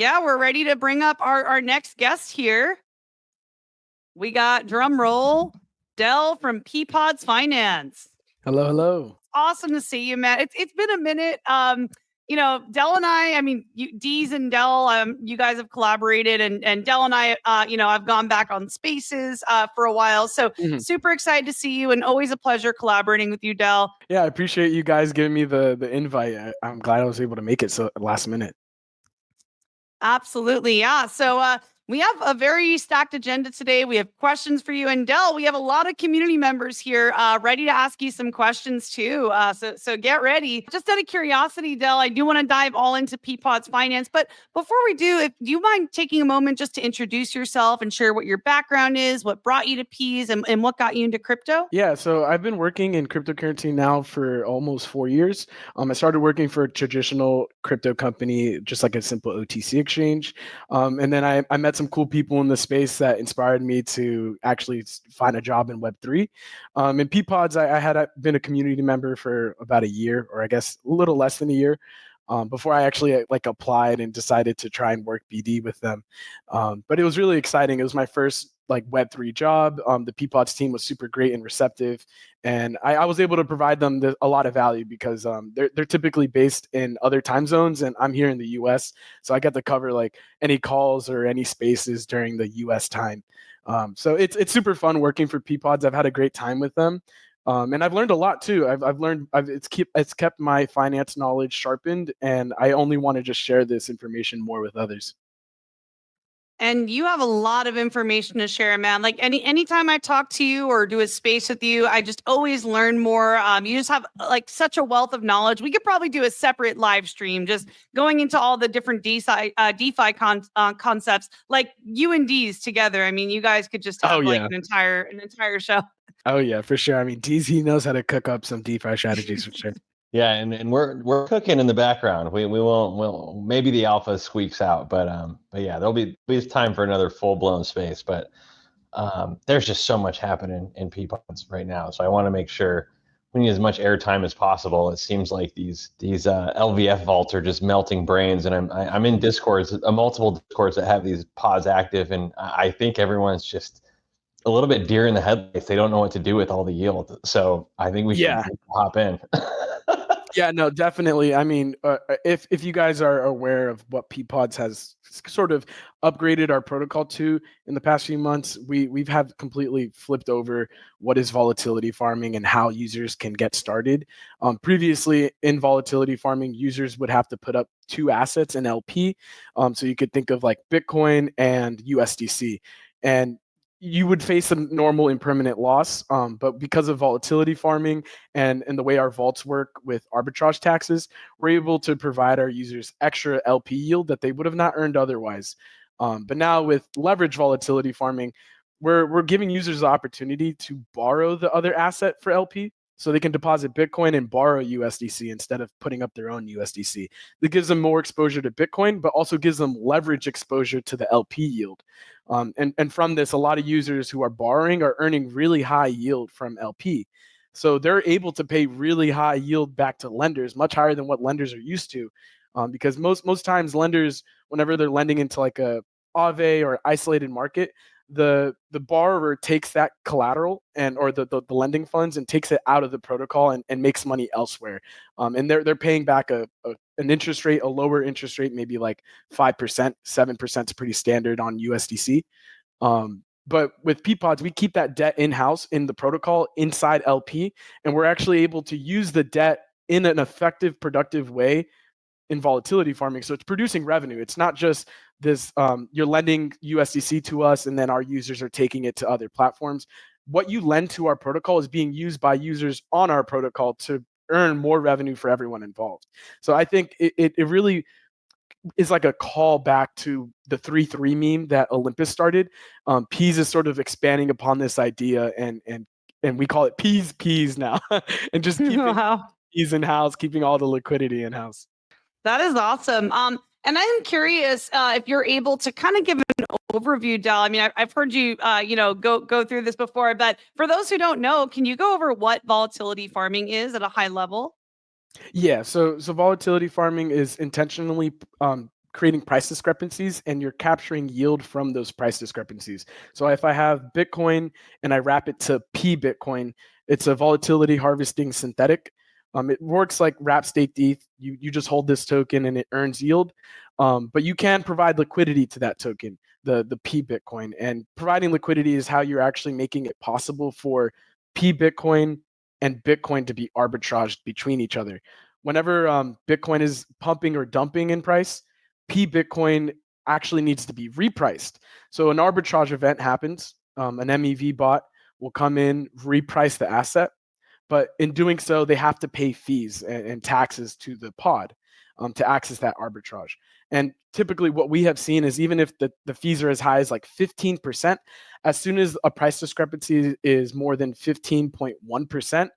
Yeah, we're ready to bring up our next guest here. We got drum roll, Del from Peapods Finance. Hello, hello. Awesome to see you, man. It's been a minute. Del and I mean, Deez and Del, you guys have collaborated, and Del and I, I've gone back on Spaces for a while. So super excited to see you, and always a pleasure collaborating with you, Del. Yeah, I appreciate you guys giving me the invite. I'm glad I was able to make it so last minute. Absolutely. Yeah. So we have a very stacked agenda today. We have questions for you. And Del, we have a lot of community members here ready to ask you some questions too. So get ready. Just out of curiosity, Del, I do want to dive all into Peapods Finance. But before we do you mind taking a moment just to introduce yourself and share what your background is, what brought you to Peas, and what got you into crypto? Yeah, so I've been working in cryptocurrency now for almost 4 years. I started working for a traditional crypto company, just like a simple OTC exchange. And then I met some cool people in the space that inspired me to actually find a job in Web3. In Peapods, I had been a community member for about a year, or I guess a little less than a year. Before I actually applied and decided to try and work BD with them. But it was really exciting. It was my first Web3 job. The Peapods team was super great and receptive, and I was able to provide them a lot of value because they're typically based in other time zones, and I'm here in the U.S., so I get to cover any calls or any spaces during the U.S. time. So it's super fun working for Peapods. I've had a great time with them. And I've learned a lot too. It's kept my finance knowledge sharpened, and I only want to just share this information more with others. And you have a lot of information to share, man. Like anytime I talk to you or do a space with you, I just always learn more. You just have such a wealth of knowledge. We could probably do a separate live stream just going into all the different DeFi concepts, like you and D's together. I mean, you guys could just have an entire show. Oh yeah, for sure. I mean, he knows how to cook up some DeFi strategies for sure. Yeah, and we're cooking in the background. We'll maybe the alpha squeaks out, but yeah, there'll be time for another full blown space. But there's just so much happening in Peapods right now, so I want to make sure we need as much airtime as possible. It seems like these LVF vaults are just melting brains, and I'm in Discords, multiple Discords that have these pods active, and I think everyone's just a little bit deer in the headlights. They don't know what to do with all the yield, so I think we should hop in. Yeah, no, definitely. I mean, if you guys are aware of what Peapods has sort of upgraded our protocol to in the past few months, we've had completely flipped over what is volatility farming and how users can get started. Previously, in volatility farming, users would have to put up 2 assets in LP. So you could think of Bitcoin and USDC. And you would face a normal impermanent loss, but because of volatility farming and the way our vaults work with arbitrage taxes, we're able to provide our users extra LP yield that they would have not earned otherwise. But now with leverage volatility farming, we're giving users the opportunity to borrow the other asset for LP. So they can deposit Bitcoin and borrow USDC instead of putting up their own USDC. That gives them more exposure to Bitcoin, but also gives them leverage exposure to the LP yield. And from this, a lot of users who are borrowing are earning really high yield from LP. So they're able to pay really high yield back to lenders, much higher than what lenders are used to. Because most times lenders, whenever they're lending into a Aave or isolated market, the borrower takes that collateral or the lending funds and takes it out of the protocol and makes money elsewhere. And they're paying back an interest rate, a lower interest rate, maybe 5%, 7% is pretty standard on USDC. But with Peapods, we keep that debt in-house in the protocol inside LP, and we're actually able to use the debt in an effective, productive way in volatility farming. So it's producing revenue. It's not just this, you're lending USDC to us and then our users are taking it to other platforms. What you lend to our protocol is being used by users on our protocol to earn more revenue for everyone involved. So I think it really is like a call back to the 3-3 meme that Olympus started. Peas is sort of expanding upon this idea and we call it peas now and just keeping peas in-house, keeping all the liquidity in-house. That is awesome. And I'm curious if you're able to kind of give an overview, Del. I mean, I've heard you, go through this before, but for those who don't know, can you go over what volatility farming is at a high level? Yeah, so volatility farming is intentionally creating price discrepancies, and you're capturing yield from those price discrepancies. So if I have Bitcoin and I wrap it to P Bitcoin, it's a volatility harvesting synthetic. It works like wrap staked ETH. You just hold this token and it earns yield. But you can provide liquidity to that token, the P Bitcoin. And providing liquidity is how you're actually making it possible for P Bitcoin and Bitcoin to be arbitraged between each other. Whenever Bitcoin is pumping or dumping in price, P Bitcoin actually needs to be repriced. So an arbitrage event happens. An MEV bot will come in, reprice the asset. But in doing so, they have to pay fees and taxes to the pod to access that arbitrage. And typically what we have seen is even if the fees are as high as like 15%, as soon as a price discrepancy is more than 15.1%,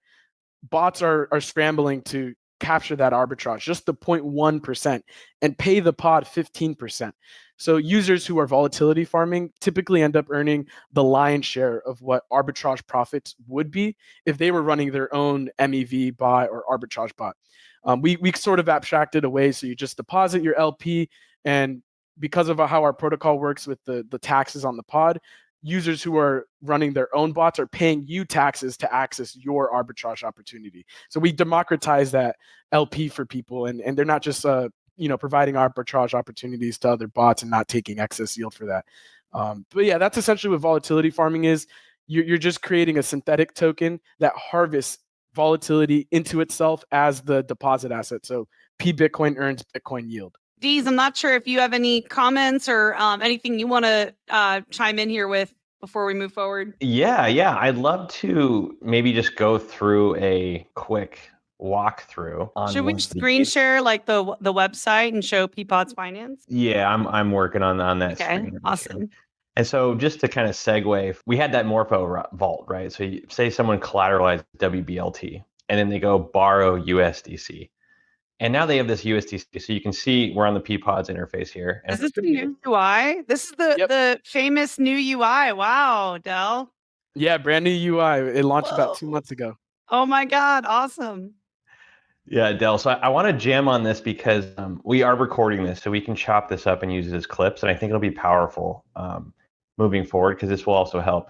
bots are scrambling to capture that arbitrage, just the 0.1%, and pay the pod 15%. So users who are volatility farming typically end up earning the lion's share of what arbitrage profits would be if they were running their own MEV bot or arbitrage bot. We sort of abstracted away, so you just deposit your LP, and because of how our protocol works with the taxes on the pod, users who are running their own bots are paying you taxes to access your arbitrage opportunity. So we democratize that LP for people, and they're not just providing arbitrage opportunities to other bots and not taking excess yield for that. But yeah, that's essentially what volatility farming is. You're just creating a synthetic token that harvests volatility into itself as the deposit asset. So P Bitcoin earns Bitcoin yield. Deez, I'm not sure if you have any comments or anything you want to chime in here with before we move forward. Yeah. I'd love to maybe just go through a quick walkthrough. Should we screen share like the website and show Peapods Finance? Yeah, I'm working on that. Okay, screen. awesome. And so just to kind of segue, we had that Morpho vault, right? So you say someone collateralized WBLT and then they go borrow USDC. And now they have this USDC. So you can see we're on the Peapods interface here. And is this the new UI? This is the famous new UI. Wow, Del. Yeah, brand new UI. It launched about 2 months ago. Oh my God, awesome. Yeah, Del. So I want to jam on this because we are recording this, so we can chop this up and use it as clips. And I think it'll be powerful moving forward because this will also help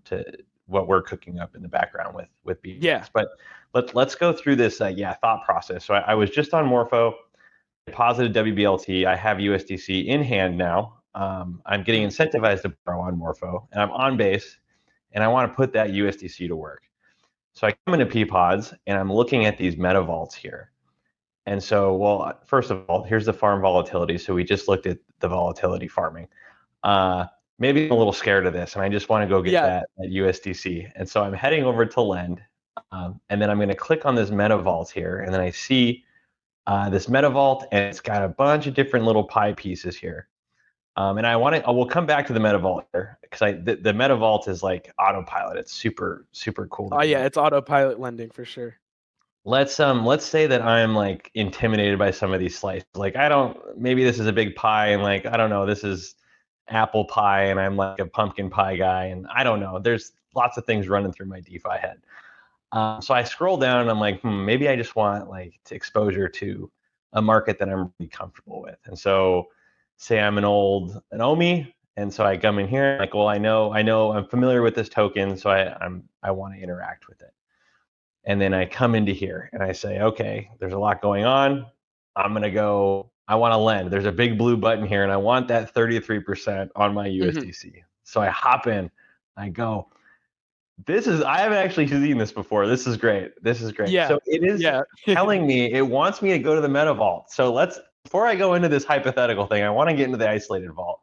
to what we're cooking up in the background with BMX. Yeah. But let's go through this thought process. So I was just on Morpho, deposited WBLT. I have USDC in hand now. I'm getting incentivized to borrow on Morpho, and I'm on base, and I want to put that USDC to work. So I come into Peapods, and I'm looking at these meta vaults here. And so, well, first of all, here's the farm volatility. So we just looked at the volatility farming. Maybe I'm a little scared of this, and I just want to go get that USDC. And so I'm heading over to Lend, and then I'm going to click on this meta vault here, and then I see this meta vault, and it's got a bunch of different little pie pieces here. And I will come back to the meta vault here because the meta vault is like autopilot. It's super cool. Oh yeah, it's autopilot lending for sure. Let's say that I'm like intimidated by some of these slices. Like maybe this is a big pie, and like I don't know, this is apple pie, and I'm like a pumpkin pie guy, and I don't know. There's lots of things running through my DeFi head. So I scroll down, and I'm like, maybe I just want like exposure to a market that I'm really comfortable with. And so, say I'm an OMI, and so I come in here, like, well, I know, I'm familiar with this token, so I want to interact with it. And then I come into here, and I say, okay, there's a lot going on. I want to lend. There's a big blue button here, and I want that 33% on my USDC. So I hop in, I go. I haven't actually seen this before. This is great. Yeah. So it is telling me it wants me to go to the meta vault. So before I go into this hypothetical thing, I want to get into the isolated vault.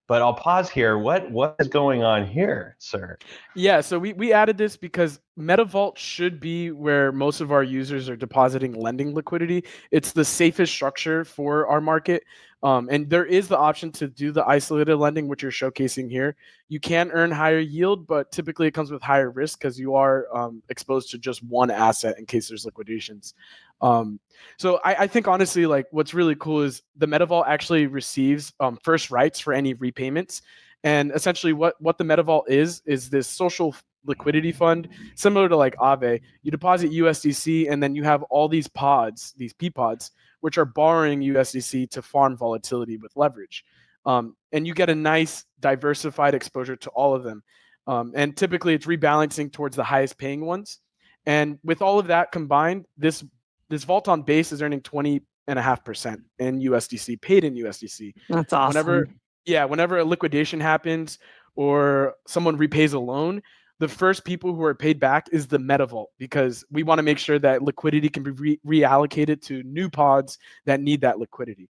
But I'll pause here. What is going on here, sir? Yeah, so we added this because MetaVault should be where most of our users are depositing lending liquidity. It's the safest structure for our market. And there is the option to do the isolated lending, which you're showcasing here. You can earn higher yield, but typically it comes with higher risk because you are exposed to just one asset in case there's liquidations. So I think honestly, like what's really cool is the MetaVault actually receives first rights for any repayments. And essentially what the MetaVault is this social liquidity fund, similar to like Aave. You deposit USDC and then you have all these pods, these Peapods, which are borrowing USDC to farm volatility with leverage. And you get a nice diversified exposure to all of them. And typically it's rebalancing towards the highest paying ones. And with all of that combined, this vault on base is earning 20.5% in USDC, paid in USDC. That's awesome. Whenever a liquidation happens or someone repays a loan, the first people who are paid back is the meta vault, because we want to make sure that liquidity can be reallocated to new pods that need that liquidity.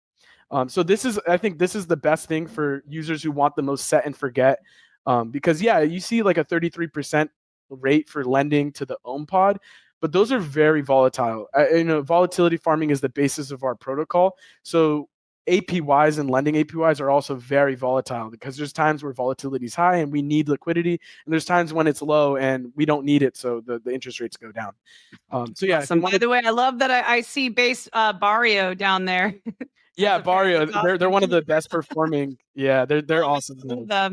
So I think this is the best thing for users who want the most set and forget, because you see like a 33% rate for lending to the own pod, but those are very volatile. Volatility farming is the basis of our protocol. So APYs and lending APYs are also very volatile, because there's times where volatility is high and we need liquidity, and there's times when it's low and we don't need it, so the interest rates go down. Awesome. By the way, I love that I see base Barrio down there. Yeah, Barrio, they're one of the best performing. Yeah, they're awesome.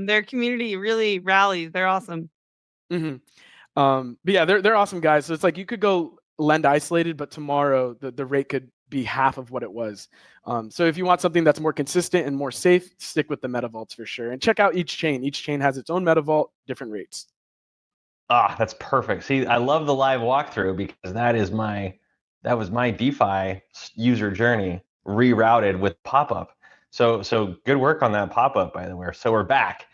Their community really rallies. They're awesome. Mm-hmm. But yeah, they're awesome guys. So it's like you could go lend isolated, but tomorrow the rate could be half of what it was. So if you want something that's more consistent and more safe, stick with the meta vaults for sure. And check out each chain. Each chain has its own meta vault, different rates. That's perfect. See, I love the live walkthrough, because that was my DeFi user journey rerouted with pop-up. So good work on that pop-up, by the way. So we're back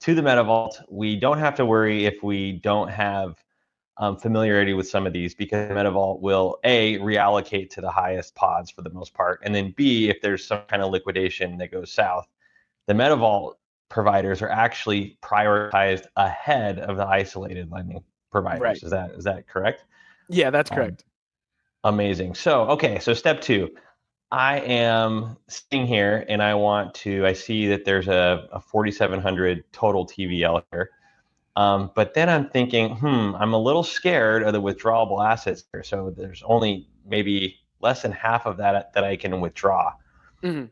to the meta vault. We don't have to worry if we don't have familiarity with some of these, because the meta vault will A, reallocate to the highest pods for the most part, and then B, if there's some kind of liquidation that goes south, the meta vault providers are actually prioritized ahead of the isolated lending providers. Right. Is that correct? Yeah, that's correct. Amazing. So step 2. I am sitting here and I see that there's a 4,700 total TVL here. But then I'm thinking, I'm a little scared of the withdrawable assets here. So there's only maybe less than half of that I can withdraw. Mm-hmm.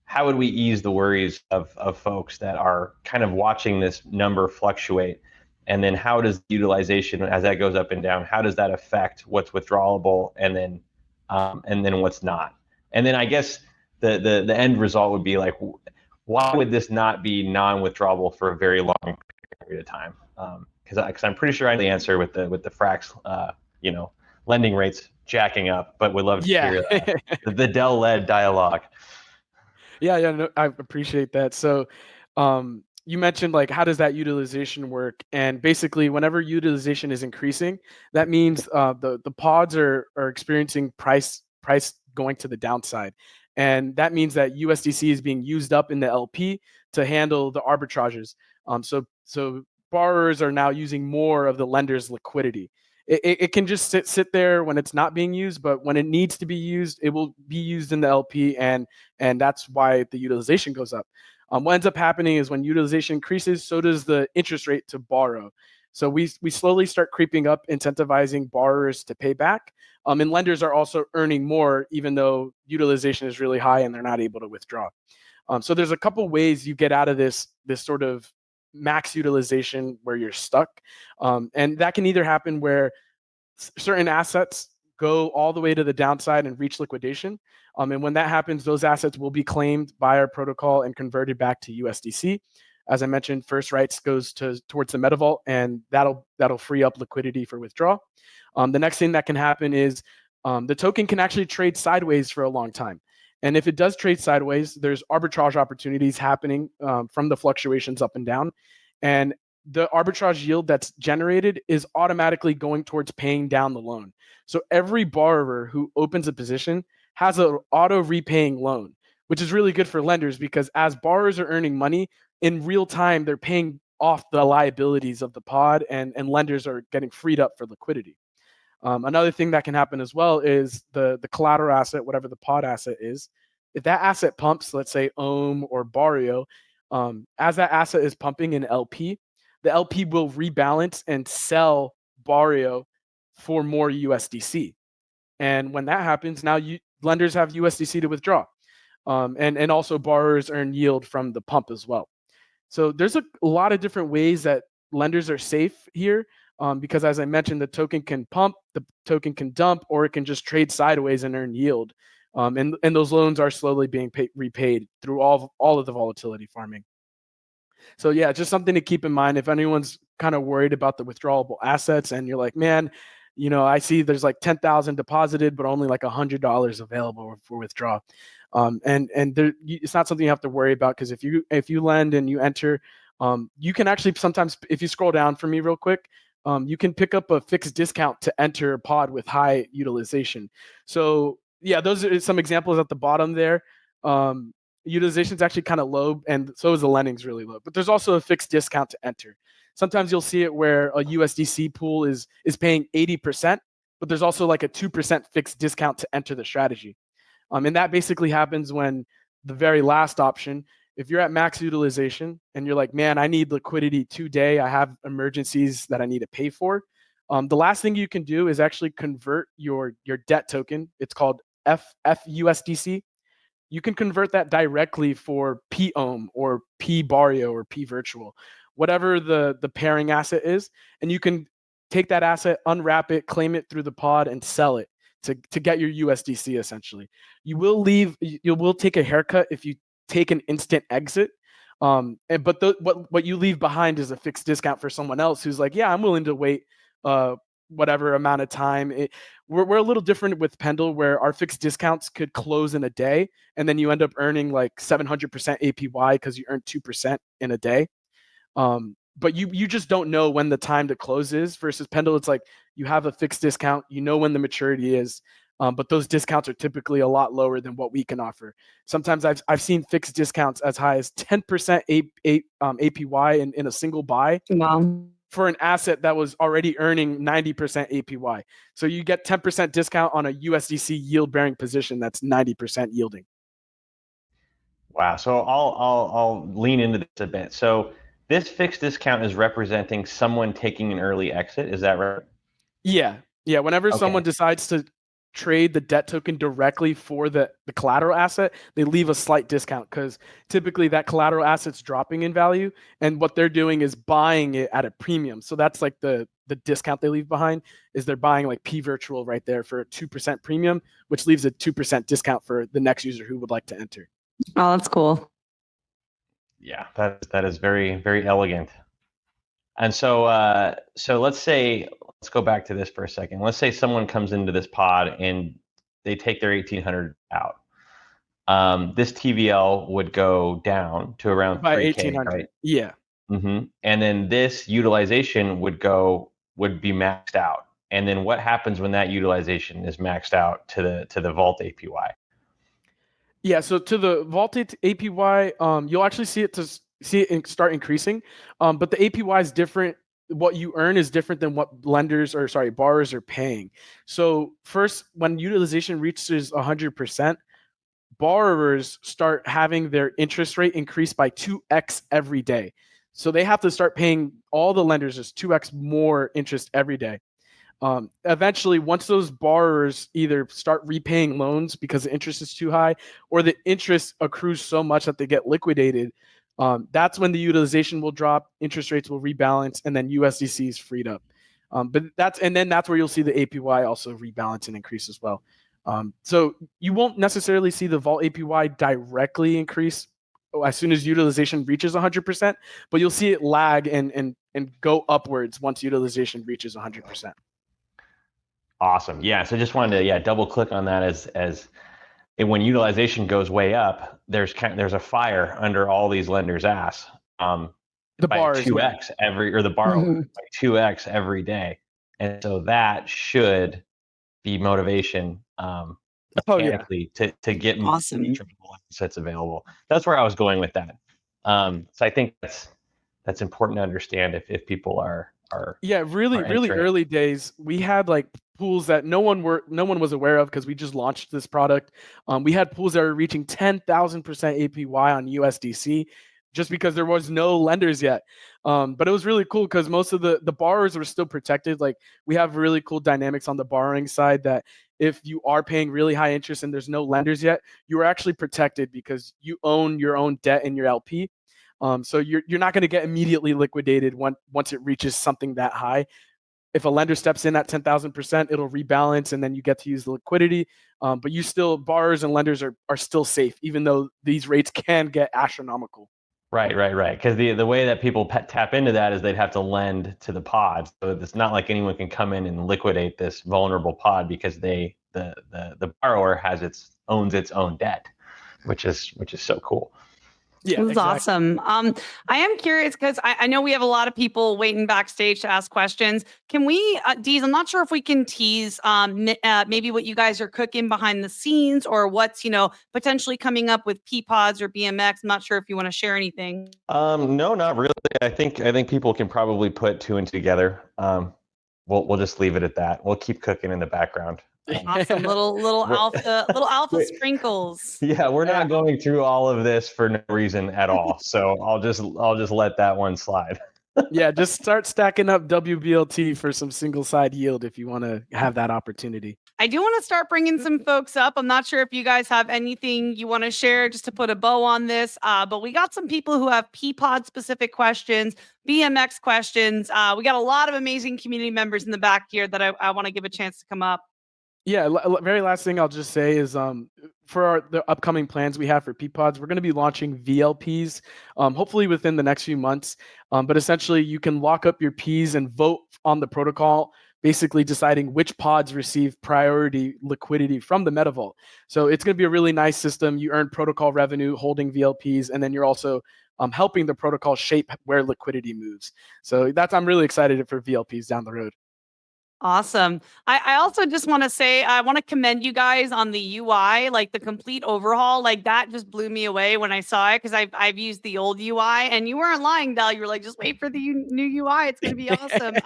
How would we ease the worries of folks that are kind of watching this number fluctuate? And then how does utilization, as that goes up and down, how does that affect what's withdrawable and then what's not? And then I guess the end result would be like, why would this not be non-withdrawable for a very long period of time? Because I'm pretty sure I know the answer with the Frax, lending rates jacking up, but would love to hear the Dell-led dialogue. No, I appreciate that. So you mentioned like, how does that utilization work? And basically, whenever utilization is increasing, that means the pods are experiencing price going to the downside. And that means that USDC is being used up in the LP to handle the arbitrages. So borrowers are now using more of the lender's liquidity. It can just sit there when it's not being used, but when it needs to be used, it will be used in the LP, and that's why the utilization goes up. What ends up happening is when utilization increases, so does the interest rate to borrow. So we slowly start creeping up, incentivizing borrowers to pay back. And lenders are also earning more, even though utilization is really high and they're not able to withdraw. So there's a couple ways you get out of this sort of max utilization where you're stuck. And that can either happen where certain assets go all the way to the downside and reach liquidation. And when that happens, those assets will be claimed by our protocol and converted back to USDC. As I mentioned, first rights goes towards the meta vault, and that'll free up liquidity for withdrawal. The next thing that can happen is the token can actually trade sideways for a long time. And if it does trade sideways, there's arbitrage opportunities happening from the fluctuations up and down. And the arbitrage yield that's generated is automatically going towards paying down the loan. So every borrower who opens a position has an auto repaying loan, which is really good for lenders, because as borrowers are earning money in real time, they're paying off the liabilities of the pod, and lenders are getting freed up for liquidity. Another thing that can happen as well is the collateral asset, whatever the pod asset is, if that asset pumps, let's say Ohm or Barrio, as that asset is pumping in LP, the LP will rebalance and sell Barrio for more USDC. And when that happens, now lenders have USDC to withdraw. And also borrowers earn yield from the pump as well. So there's a lot of different ways that lenders are safe here. because as I mentioned, the token can pump, the token can dump, or it can just trade sideways and earn yield. And those loans are slowly being repaid through all of the volatility farming. So yeah, just something to keep in mind if anyone's kind of worried about the withdrawable assets and you're like, man, I see there's like 10,000 deposited, but only like $100 available for withdraw. And it's not something you have to worry about, because if you lend and you enter, you can actually sometimes, if you scroll down for me real quick, you can pick up a fixed discount to enter a pod with high utilization. So yeah, those are some examples at the bottom there. Utilization is actually kind of low, and so is the lending's really low. But there's also a fixed discount to enter. Sometimes you'll see it where a USDC pool is paying 80%, but there's also like a 2% fixed discount to enter the strategy. And that basically happens when the very last option, if you're at max utilization and you're like, man, I need liquidity today, I have emergencies that I need to pay for. The last thing you can do is actually convert your debt token. It's called FUSDC. You can convert that directly for POM or P Barrio or P Virtual, whatever the pairing asset is. And you can take that asset, unwrap it, claim it through the pod, and sell it to get your USDC essentially. You will take a haircut if you take an instant exit. But what you leave behind is a fixed discount for someone else who's like, yeah, I'm willing to wait whatever amount of time. We're a little different with Pendle, where our fixed discounts could close in a day, and then you end up earning like 700% APY because you earned 2% in a day. But you just don't know when the time to close is. Versus Pendle, it's like you have a fixed discount, you know when the maturity is, but those discounts are typically a lot lower than what we can offer. Sometimes I've seen fixed discounts as high as 10% APY in a single buy. Wow. For an asset that was already earning 90% APY. So you get 10% discount on a USDC yield bearing position that's 90% yielding. Wow. So I'll lean into this a bit. So this fixed discount is representing someone taking an early exit. Is that right? Yeah. Whenever someone decides to trade the debt token directly for the collateral asset, they leave a slight discount, because typically that collateral asset's dropping in value, and what they're doing is buying it at a premium. So that's like the discount they leave behind, is they're buying like P Virtual right there for a 2% premium, which leaves a 2% discount for the next user who would like to enter. Oh, that's cool. Yeah, that is very, very elegant. And so let's go back to this for a second. Let's say someone comes into this pod and they take their 1,800 out. This TVL would go down to around By 3K, 1,800, right? yeah. Mm-hmm. And then this utilization would be maxed out. And then what happens when that utilization is maxed out to the Vault APY? Yeah, so to the vaulted APY, you'll actually see it start increasing, but the APY is different. What you earn is different than what borrowers are paying. So first, when utilization reaches 100%, borrowers start having their interest rate increase by 2x every day. So they have to start paying all the lenders just 2x more interest every day. Eventually, once those borrowers either start repaying loans because the interest is too high, or the interest accrues so much that they get liquidated, that's when the utilization will drop, interest rates will rebalance, and then USDC is freed up. But that's where you'll see the APY also rebalance and increase as well. So you won't necessarily see the Vault APY directly increase as soon as utilization reaches 100%, but you'll see it lag and go upwards once utilization reaches 100%. Awesome. Yeah. So just wanted to double click on that as when utilization goes way up, there's a fire under all these lenders' ass. The by bars, 2x the borrower by 2x every day, and so that should be motivation mechanically to get more assets available. That's where I was going with that. So I think that's important to understand if people are really early days. We had like pools that no one was aware of because we just launched this product. We had pools that were reaching 10,000% APY on USDC just because there was no lenders yet. But it was really cool because most of the borrowers were still protected. Like we have really cool dynamics on the borrowing side that if you are paying really high interest and there's no lenders yet, you are actually protected because you own your own debt in your LP. So you're not going to get immediately liquidated once it reaches something that high. if a lender steps in at 10,000%, it'll rebalance and then you get to use the liquidity. But borrowers and lenders are still safe, even though these rates can get astronomical. Right. Because the way that people tap into that is they'd have to lend to the pods. So it's not like anyone can come in and liquidate this vulnerable pod because the borrower owns its own debt, which is so cool. Yeah, this is exactly. awesome. I am curious because I know we have a lot of people waiting backstage to ask questions. Can we, Deez, I'm not sure if we can tease maybe what you guys are cooking behind the scenes or what's, potentially coming up with Peapods or BMX. I'm not sure if you want to share anything. No, not really. I think people can probably put two and two together. We'll just leave it at that. We'll keep cooking in the background. Awesome. Little alpha sprinkles. Yeah, we're not going through all of this for no reason at all. So I'll just let that one slide. Yeah, just start stacking up WBLT for some single side yield if you want to have that opportunity. I do want to start bringing some folks up. I'm not sure if you guys have anything you want to share just to put a bow on this, but we got some people who have Peapod specific questions, BMX questions. We got a lot of amazing community members in the back here that I want to give a chance to come up. Yeah, very last thing I'll just say is for the upcoming plans we have for Peapods, we're going to be launching VLPs, hopefully within the next few months. But essentially, you can lock up your Ps and vote on the protocol, basically deciding which pods receive priority liquidity from the MetaVault. So it's going to be a really nice system. You earn protocol revenue holding VLPs, and then you're also helping the protocol shape where liquidity moves. So I'm really excited for VLPs down the road. Awesome. I also just want to say, I want to commend you guys on the UI, like the complete overhaul. Like that just blew me away when I saw it because I've used the old UI and you weren't lying, Del. You were like, just wait for the new UI. It's going to be awesome.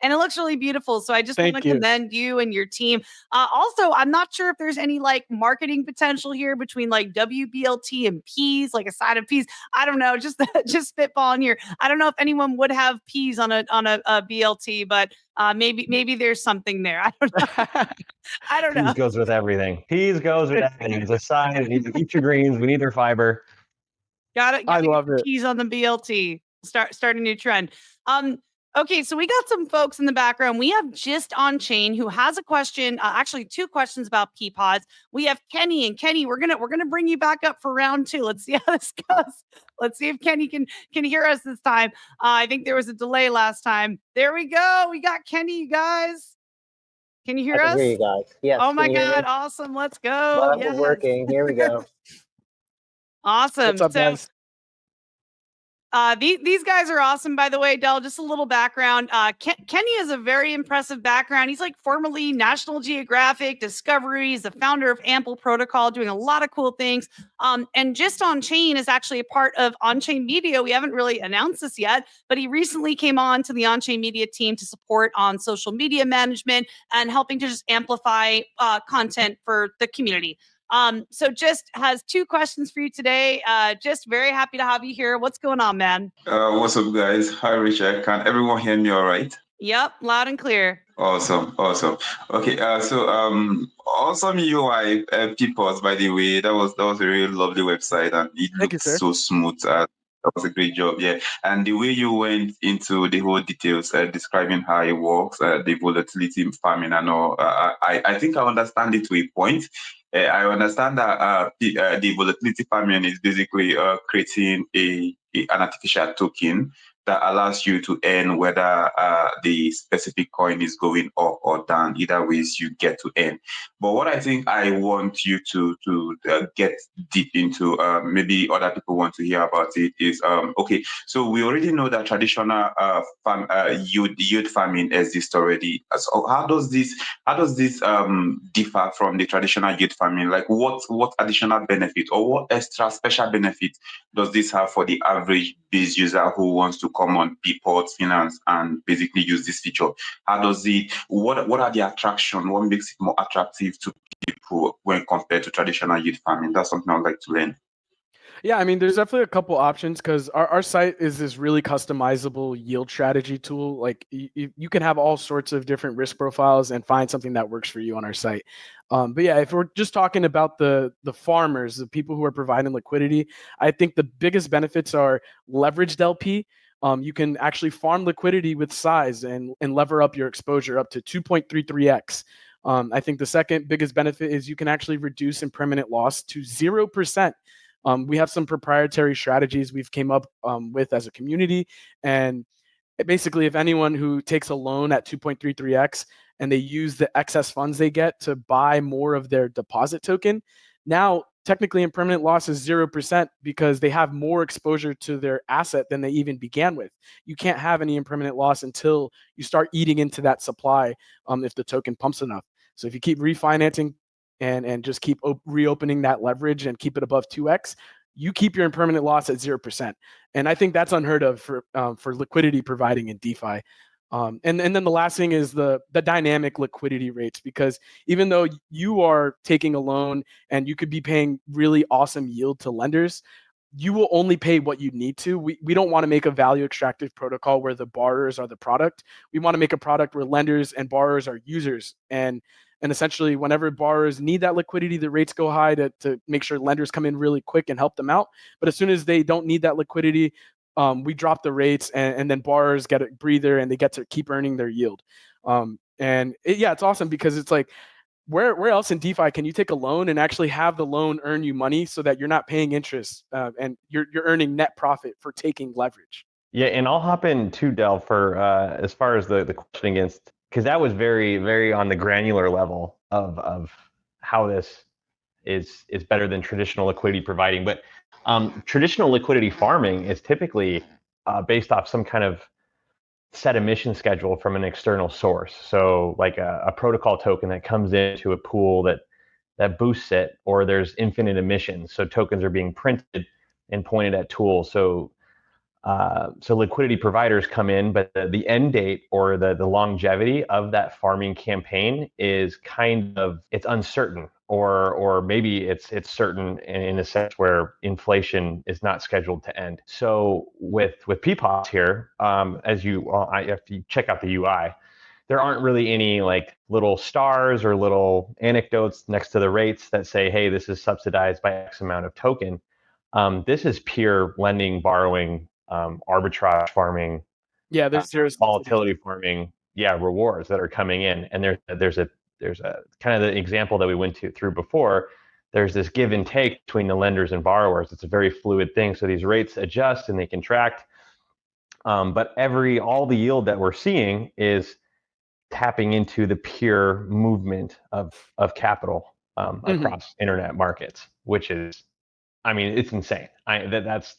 And it looks really beautiful. So I just want to commend you and your team. Also, I'm not sure if there's any like marketing potential here between like WBLT and Ps, like a side of Ps. I don't know, just spitballing here. I don't know if anyone would have Ps on a BLT, but maybe there's something there. I don't know. I don't know. Peas goes with everything. Peas goes with everything. It's a sign. We need to eat your greens. We need their fiber. Got it. I love it. Peas on the BLT. Start a new trend. Okay, so we got some folks in the background. We have Just Onchain who has a question, actually two questions about Peapods. We have Kenny, and Kenny, we're gonna bring you back up for round two. Let's see how this goes. Let's see if Kenny can hear us this time. I think there was a delay last time. There we go. We got Kenny, you guys. Can you hear us? I can hear you guys. Yes. Oh my God, awesome. Let's go. Yes. Working. Here we go. Awesome. What's up, guys? These guys are awesome, by the way, Del. Just a little background. Kenny has a very impressive background. He's like formerly National Geographic, Discovery. He's the founder of Ample Protocol, doing a lot of cool things. And Just Onchain is actually a part of Onchain Media. We haven't really announced this yet, but he recently came on to the Onchain Media team to support on social media management and helping to just amplify content for the community. So Just has two questions for you today. Just very happy to have you here. What's going on, man? What's up, guys? Hi, Richard. Can everyone hear me all right? Yep, loud and clear. Awesome. Okay, so awesome UI Peapods, by the way. That was a really lovely website, and it looked so smooth. That was a great job, yeah. And the way you went into the whole details, describing how it works, the volatility farming and all, I think I understand it to a point. I understand that the volatility farming is basically creating an artificial token that allows you to earn whether the specific coin is going up or down. Either ways, you get to earn. But what I think I want you to get deep into, maybe other people want to hear about it, is okay. So we already know that traditional yield farming exists already. So how does this differ from the traditional yield farming? Like what additional benefit or what extra special benefit does this have for the average biz user who wants to come on Peapods Finance and basically use this feature? How does it? What are the attractions? What makes it more attractive to people when compared to traditional yield farming? That's something I'd like to learn. Yeah, I mean, there's definitely a couple options because our site is this really customizable yield strategy tool. Like you can have all sorts of different risk profiles and find something that works for you on our site. But yeah, if we're just talking about the farmers, the people who are providing liquidity, I think the biggest benefits are leveraged LP. you can actually farm liquidity with size and lever up your exposure up to 2.33x. I think the second biggest benefit is you can actually reduce impermanent loss to 0%. We have some proprietary strategies we've came up with as a community. And basically, if anyone who takes a loan at 2.33x and they use the excess funds they get to buy more of their deposit token, now technically impermanent loss is 0% because they have more exposure to their asset than they even began with. You can't have any impermanent loss until you start eating into that supply if the token pumps enough. So if you keep refinancing and just keep reopening that leverage and keep it above 2x, you keep your impermanent loss at 0%. And I think that's unheard of for liquidity providing in DeFi. And then the last thing is the dynamic liquidity rates, because even though you are taking a loan and you could be paying really awesome yield to lenders, you will only pay what you need to. We don't want to make a value extractive protocol where the borrowers are the product. We want to make a product where lenders and borrowers are users. And essentially, whenever borrowers need that liquidity, the rates go high to make sure lenders come in really quick and help them out. But as soon as they don't need that liquidity, we drop the rates, and then borrowers get a breather and they get to keep earning their yield. It's awesome because it's like, where else in DeFi can you take a loan and actually have the loan earn you money so that you're not paying interest and you're earning net profit for taking leverage? Yeah, and I'll hop in too, Del, for as far as the question against, because that was very, very on the granular level of how this is better than traditional liquidity providing. But traditional liquidity farming is typically based off some kind of set emission schedule from an external source. So like a protocol token that comes into a pool that boosts it, or there's infinite emissions. So tokens are being printed and pointed at tools. So liquidity providers come in, but the end date or the longevity of that farming campaign is it's uncertain, or maybe it's certain in a sense where inflation is not scheduled to end. So with Peapods here, if you check out the UI, there aren't really any like little stars or little anecdotes next to the rates that say, hey, this is subsidized by X amount of token. This is pure lending, borrowing, arbitrage farming, there's volatility farming, rewards that are coming in. And there's a kind of the example that we went through before. There's this give and take between the lenders and borrowers. It's a very fluid thing. So these rates adjust and they contract. But all the yield that we're seeing is tapping into the pure movement of capital across internet markets, which is, I mean, it's insane. That's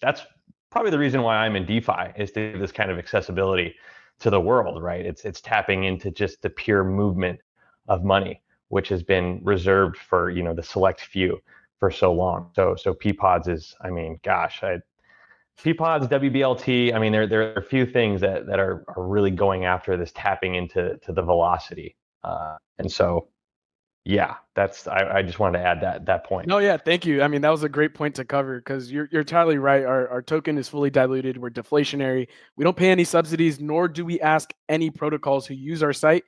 probably the reason why I'm in DeFi, is to give this kind of accessibility to the world, right? It's tapping into just the pure movement of money, which has been reserved for the select few for so long. So Peapods is, I mean, gosh, Peapods, WBLT. I mean, there are a few things that are really going after this tapping into the velocity, and so. Yeah, I just wanted to add that point. No, yeah, thank you. I mean, that was a great point to cover, because you're totally right. Our token is fully diluted. We're deflationary. We don't pay any subsidies, nor do we ask any protocols who use our site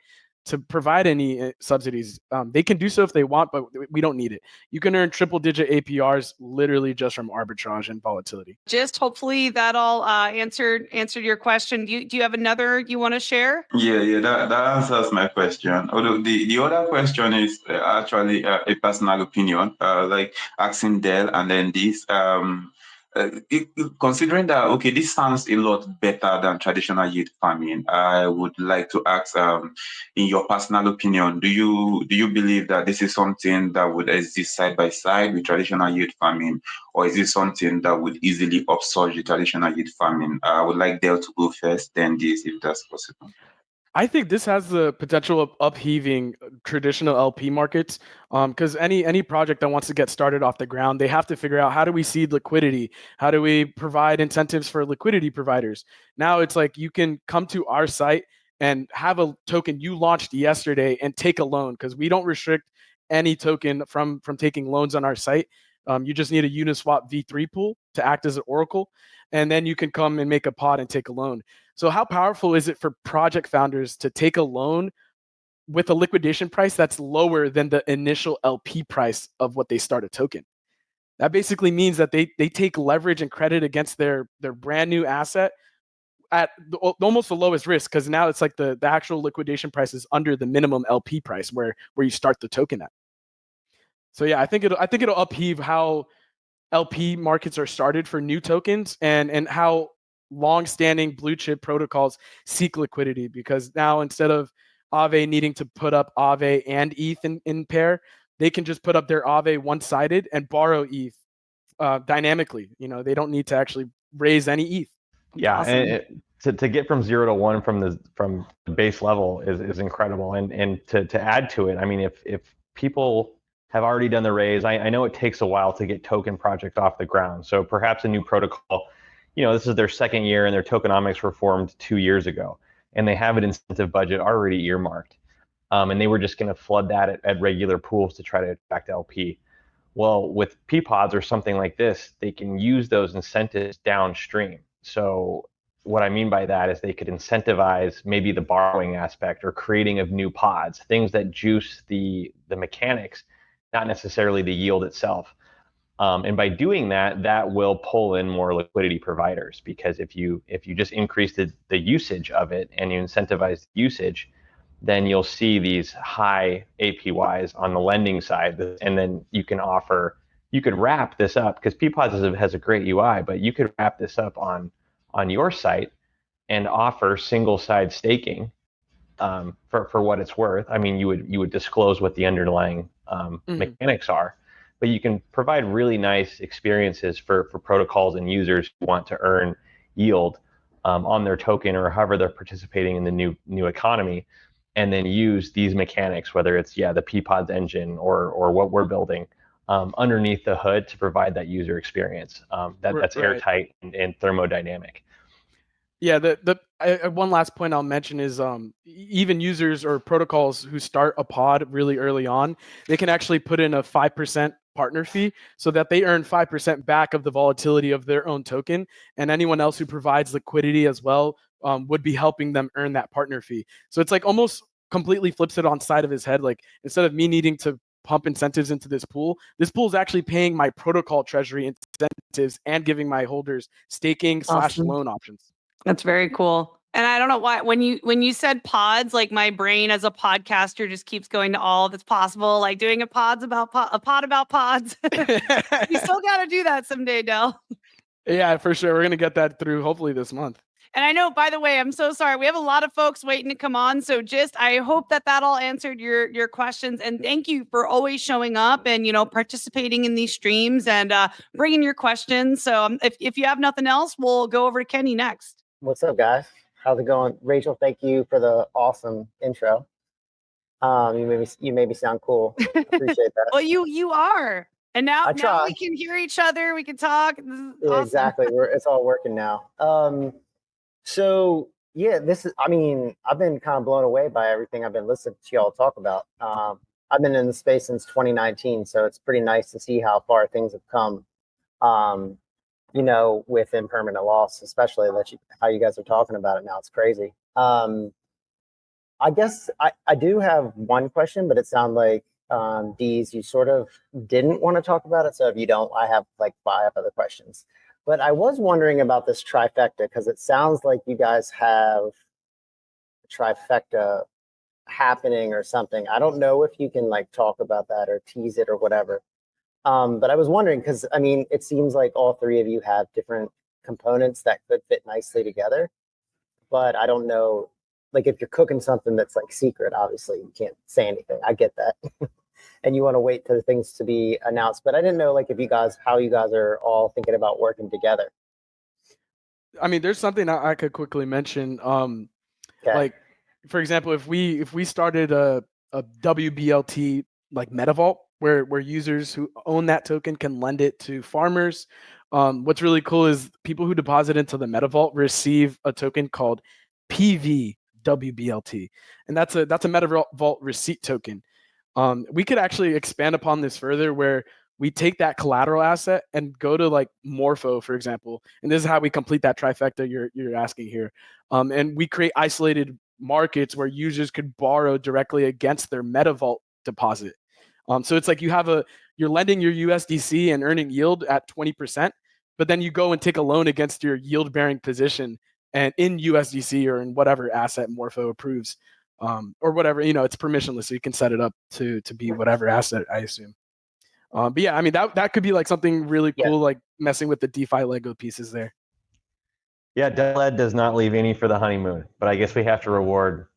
to provide any subsidies. They can do so if they want, but we don't need it. You can earn triple-digit APRs literally just from arbitrage and volatility. Just hopefully that all answered your question. Do you have another you want to share? Yeah, that answers my question. Although the other question is actually a personal opinion, like asking Dell and then this. Considering that, okay, this sounds a lot better than traditional yield farming, I would like to ask, in your personal opinion, do you believe that this is something that would exist side by side with traditional yield farming, or is this something that would easily upsurge the traditional yield farming? I would like Dale to go first, then this, if that's possible. I think this has the potential of upheaving traditional LP markets, because any project that wants to get started off the ground, they have to figure out, how do we seed liquidity? How do we provide incentives for liquidity providers? Now it's like, you can come to our site and have a token you launched yesterday and take a loan, because we don't restrict any token from taking loans on our site. You just need a Uniswap V3 pool to act as an oracle, and then you can come and make a pod and take a loan. So how powerful is it for project founders to take a loan with a liquidation price that's lower than the initial LP price of what they start a token? That basically means that they take leverage and credit against their brand new asset at almost the lowest risk, because now it's like the actual liquidation price is under the minimum LP price where you start the token at. So yeah, I think it'll upheave how LP markets are started for new tokens and how long-standing blue chip protocols seek liquidity, because now instead of Aave needing to put up Aave and ETH in pair, they can just put up their Aave one-sided and borrow ETH dynamically. They don't need to actually raise any ETH. Yeah, awesome. and to get from 0 to 1 from the base level is incredible. And to add to it, I mean, if people have already done the raise, I know it takes a while to get token projects off the ground. So perhaps a new protocol, this is their second year and their tokenomics were formed 2 years ago, and they have an incentive budget already earmarked, and they were just going to flood that at regular pools to try to attract LP. Well, with Peapods or something like this, they can use those incentives downstream. So what I mean by that is they could incentivize maybe the borrowing aspect or creating of new pods, things that juice the mechanics, not necessarily the yield itself. And by doing that, that will pull in more liquidity providers, because if you just increase the usage of it and you incentivize usage, then you'll see these high APYs on the lending side, and then you could wrap this up, because Peapods has a great UI, but you could wrap this up on your site and offer single side staking for what it's worth. I mean, you would disclose what the underlying mechanics are, but you can provide really nice experiences for protocols and users who want to earn yield on their token or however they're participating in the new economy, and then use these mechanics, whether it's the Peapods engine or what we're building underneath the hood to provide that user experience that's airtight and thermodynamic. Yeah, one last point I'll mention is even users or protocols who start a pod really early on, they can actually put in a 5% partner fee so that they earn 5% back of the volatility of their own token, and anyone else who provides liquidity as well would be helping them earn that partner fee. So it's like almost completely flips it on side of his head. Like, instead of me needing to pump incentives into this pool is actually paying my protocol treasury incentives and giving my holders staking / loan options. That's very cool. And I don't know why, when you said pods, like my brain as a podcaster just keeps going to all that's possible, like doing a pod about pods. You still got to do that someday, Del. Yeah, for sure. We're going to get that through hopefully this month. And I know, by the way, I'm so sorry. We have a lot of folks waiting to come on. So I hope that all answered your questions. And thank you for always showing up and, participating in these streams and bringing your questions. So if you have nothing else, we'll go over to Kenny next. What's up, guys? How's it going? Rachel, thank you for the awesome intro. You made me sound cool. I appreciate that. Well, you are. And now we can hear each other. We can talk. Yeah, awesome. Exactly. It's all working now. So yeah, I've been kind of blown away by everything I've been listening to y'all talk about. I've been in the space since 2019, so it's pretty nice to see how far things have come. With impermanent loss, especially how you guys are talking about it now. It's crazy. I guess I do have one question, but it sounds like Deez, you sort of didn't want to talk about it. So if you don't, I have like 5 other questions. But I was wondering about this trifecta, because it sounds like you guys have a trifecta happening or something. I don't know if you can like talk about that or tease it or whatever. But I was wondering, because it seems like all 3 of you have different components that could fit nicely together. But I don't know, like if you're cooking something that's like secret, obviously you can't say anything. I get that. And you want to wait for things to be announced. But I didn't know like how you guys are all thinking about working together. There's something I could quickly mention. Okay. Like, for example, if we started a WBLT like MetaVault, where users who own that token can lend it to farmers. What's really cool is people who deposit into the MetaVault receive a token called PVWBLT, and that's a MetaVault receipt token. We could actually expand upon this further, where we take that collateral asset and go to like Morpho, for example, and this is how we complete that trifecta you're asking here. And we create isolated markets where users could borrow directly against their MetaVault deposit. So it's like you're lending your USDC and earning yield at 20%, but then you go and take a loan against your yield-bearing position and in USDC or in whatever asset Morpho approves, or whatever, it's permissionless, so you can set it up to be whatever asset, I assume. But yeah, I mean, that could be like something really cool, like messing with the DeFi Lego pieces there. Yeah, Led does not leave any for the honeymoon, but I guess we have to reward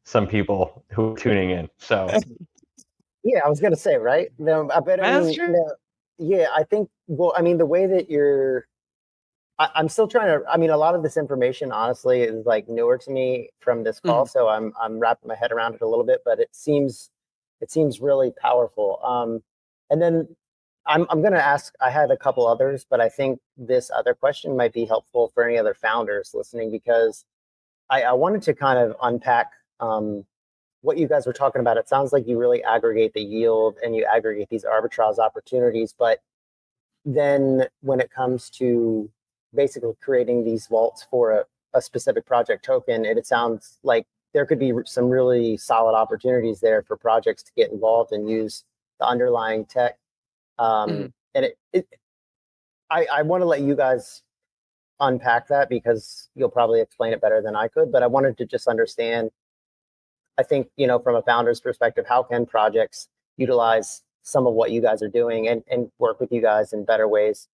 some people who are tuning in. So yeah, I was gonna say, right? No, I bet. That's true. No, yeah, I think. Well, I mean, the way that I'm still trying to. I mean, a lot of this information, honestly, is like newer to me from this call, so I'm wrapping my head around it a little bit. But it seems really powerful. And then I'm going to ask. I had a couple others, but I think this other question might be helpful for any other founders listening, because I wanted to kind of unpack what you guys were talking about. It sounds like you really aggregate the yield and you aggregate these arbitrage opportunities, but then when it comes to basically creating these vaults for a specific project token, it sounds like there could be some really solid opportunities there for projects to get involved and use the underlying tech. And I want to let you guys unpack that, because you'll probably explain it better than I could, but I wanted to just understand, I think, from a founder's perspective, how can projects utilize some of what you guys are doing and work with you guys in better ways?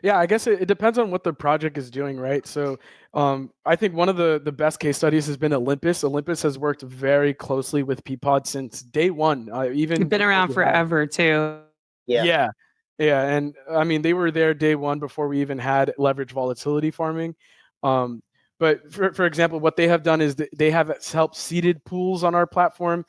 Yeah, I guess it depends on what the project is doing, right? So I think one of the best case studies has been Olympus. Olympus has worked very closely with Peapod since day one. Even been around forever too. Yeah. And I mean, they were there day one before we even had leverage volatility farming. But for example, what they have done is they have helped seeded pools on our platform.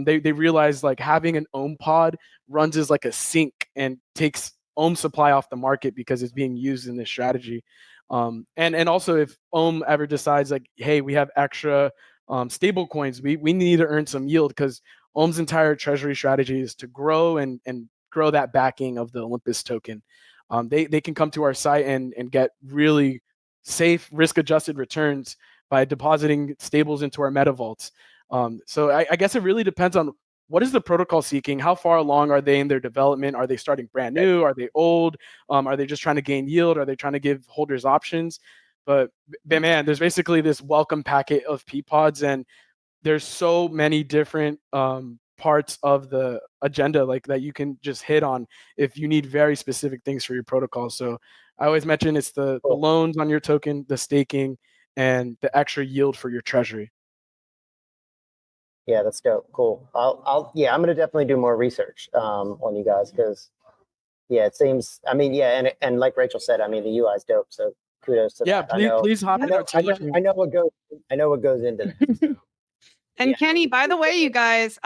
They realized like having an ohm pod runs as like a sink and takes ohm supply off the market because it's being used in this strategy. And also, if ohm ever decides like, hey, we have extra stable coins, we need to earn some yield, because ohm's entire treasury strategy is to grow and grow that backing of the Olympus token. They can come to our site and get really safe risk-adjusted returns by depositing stables into our meta vaults. So I guess it really depends on what is the protocol seeking, how far along are they in their development, are they starting brand new, are they old, are they just trying to gain yield, are they trying to give holders options? But man, there's basically this welcome packet of Peapods, and there's so many different parts of the agenda like that you can just hit on if you need very specific things for your protocol. So I always mention it's the loans on your token, the staking, and the extra yield for your treasury. Yeah, that's dope. Cool. I'm going to definitely do more research on you guys, because it seems, I mean, and like Rachel said, I mean, the UI is dope. So kudos to that. Please hop in. I know what goes into that. And Kenny, by the way, you guys,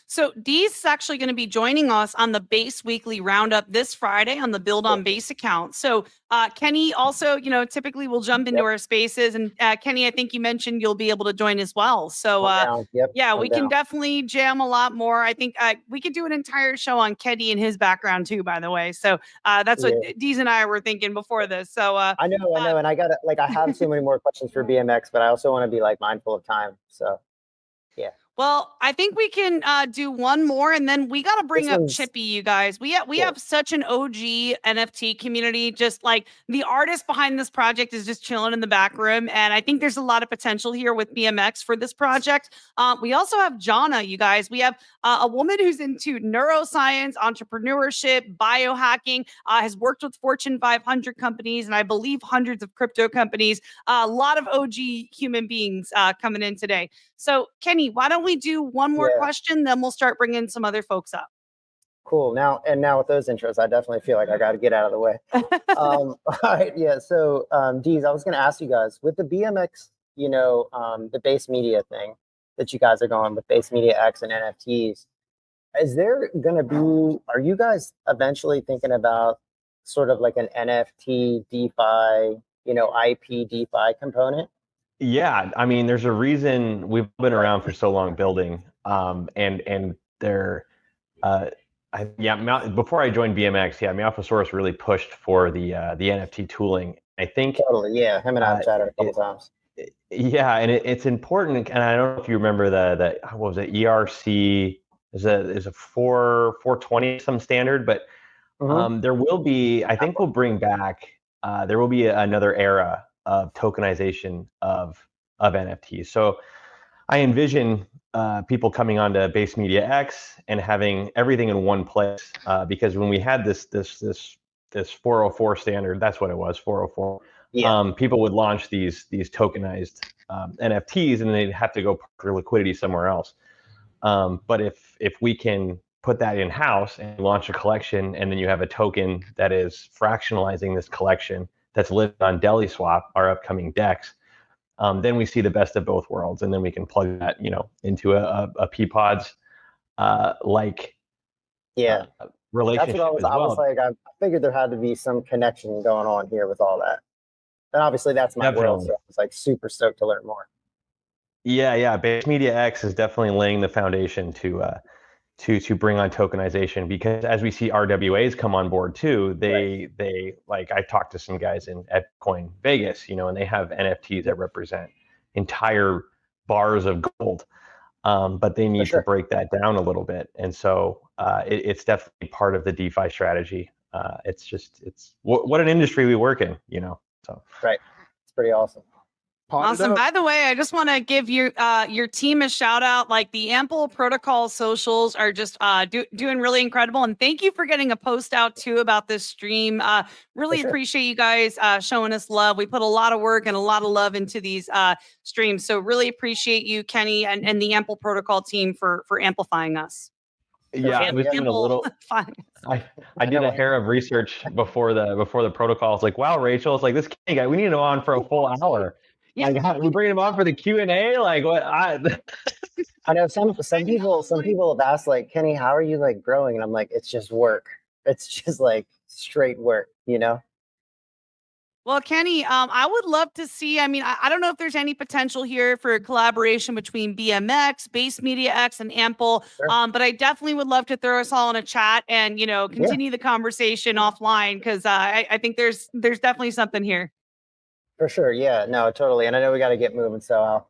so Dee's is actually going to be joining us on the Base Weekly Roundup this Friday on the Build on Base account. So Kenny also, typically will jump into our spaces. And Kenny, I think you mentioned you'll be able to join as well. So we can definitely jam a lot more. I think we could do an entire show on Kenny and his background too, by the way. So that's what Deez and I were thinking before this. So I know. And I have so many more questions for BMX, but I also want to be like mindful of time. So. Yeah. Well, I think we can do one more, and then we got to bring up Chippy, you guys. We have such an OG NFT community. Just like the artist behind this project is just chilling in the back room, and I think there's a lot of potential here with BMX for this project. We also have Jana, you guys. We have a woman who's into neuroscience, entrepreneurship, biohacking, has worked with Fortune 500 companies, and I believe hundreds of crypto companies. A lot of OG human beings coming in today. So, Kenny, why don't we do one more question, then we'll start bringing some other folks up. Cool. Now with those intros, I definitely feel like I got to get out of the way. All right. Yeah. So, Deez, I was going to ask you guys, with the BMX, the base media thing that you guys are going with, base media X and NFTs, is there going to be, are you guys eventually thinking about sort of like an NFT DeFi, IP DeFi component? Yeah, I mean, there's a reason we've been around for so long building, and they're, before I joined BMX, Meoposaurus really pushed for the NFT tooling. I think totally, him and I have chatted a couple times. Yeah, and it's important, and I don't know if you remember the what was it, ERC is a 420 some standard, but there will be, I think we'll bring back, there will be another era tokenization of NFTs. So I envision people coming onto Base Media X and having everything in one place, because when we had this 404 standard, that's what it was, 404. Yeah. People would launch these tokenized NFTs, and they'd have to go park their liquidity somewhere else. But if we can put that in house and launch a collection, and then you have a token that is fractionalizing this collection that's listed on DeliSwap, our upcoming DEX, then we see the best of both worlds, and then we can plug that, into a Peapods relationship. That's what I was like. I figured there had to be some connection going on here with all that. And obviously that's my world, so I was like super stoked to learn more. Yeah. Base Media X is definitely laying the foundation to bring on tokenization, because as we see RWAs come on board too, they like, I talked to some guys at Coin Vegas, and they have NFTs that represent entire bars of gold, but they need to break that down a little bit, and so it's definitely part of the DeFi strategy. It's what an industry we work in, So right, it's pretty awesome. Awesome. By the way, I just want to give your team a shout out. Like, the Ample Protocol socials are just doing really incredible. And thank you for getting a post out too about this stream. Really appreciate you guys showing us love. We put a lot of work and a lot of love into these streams. So really appreciate you, Kenny, and the Ample Protocol team for amplifying us. Yeah, I was doing a little. I did a hair of research before the protocol. It's like, wow, Rachel, it's like, this Kenny guy, we need him on for a full hour. Yeah, like, we bring him on for the Q&A. Like, what? I know some people have asked, like, Kenny, how are you like growing? And I'm like, it's just work. It's just like straight work, Well, Kenny, I would love to see. I mean, I don't know if there's any potential here for a collaboration between BMX, Base Media X, and Ample, but I definitely would love to throw us all in a chat and continue the conversation offline, because I think there's definitely something here. For sure, yeah, no, totally, and I know we got to get moving, so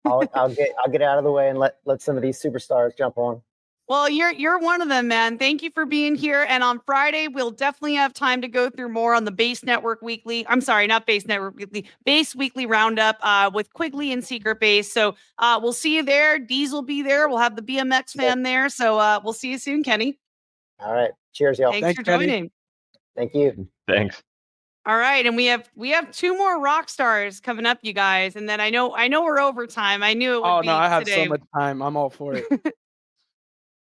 I'll get out of the way and let some of these superstars jump on. Well, you're one of them, man. Thank you for being here. And on Friday, we'll definitely have time to go through more on the Base Network Weekly. I'm sorry, not Base Network Weekly, Base Weekly Roundup with Quigley and Secret Base. So we'll see you there. Deez will be there. We'll have the BMX fan there. So we'll see you soon, Kenny. All right. Cheers, y'all. Thanks for joining. Kenny. Thank you. Thanks. All right, and we have two more rock stars coming up, you guys, and then I know we're over time. I knew it would be. Oh no, I have today. So much time. I'm all for it.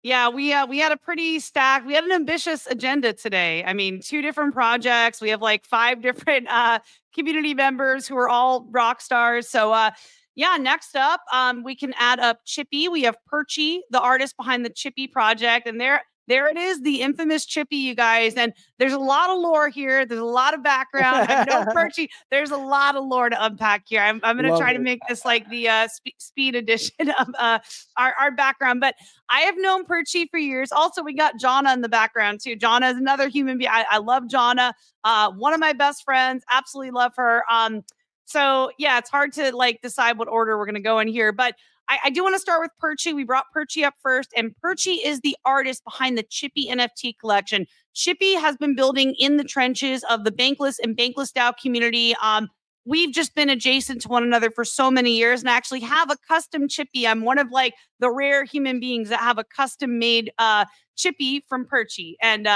Yeah, we had a pretty stacked. We had an ambitious agenda today. I mean, 2 different projects. We have like 5 different community members who are all rock stars. So next up, we can add up Chippy. We have Perchy, the artist behind the Chippy project, and there it is, the infamous Chippy, you guys. And there's a lot of lore here. There's a lot of background. I know Perchy, there's a lot of lore to unpack here. I'm going to try to make this like the speed edition of our background. But I have known Perchy for years. Also, we got Jonna in the background too. Jonna is another human being. I love Jonna. One of my best friends. Absolutely love her. So yeah, it's hard to like decide what order we're going to go in here. But I do want to start with Perchy. We brought Perchy up first, and Perchy is the artist behind the Chippy NFT collection. Chippy has been building in the trenches of the Bankless and Bankless DAO community. We've just been adjacent to one another for so many years, and I actually have a custom Chippy. I'm one of like the rare human beings that have a custom made Chippy from Perchy, and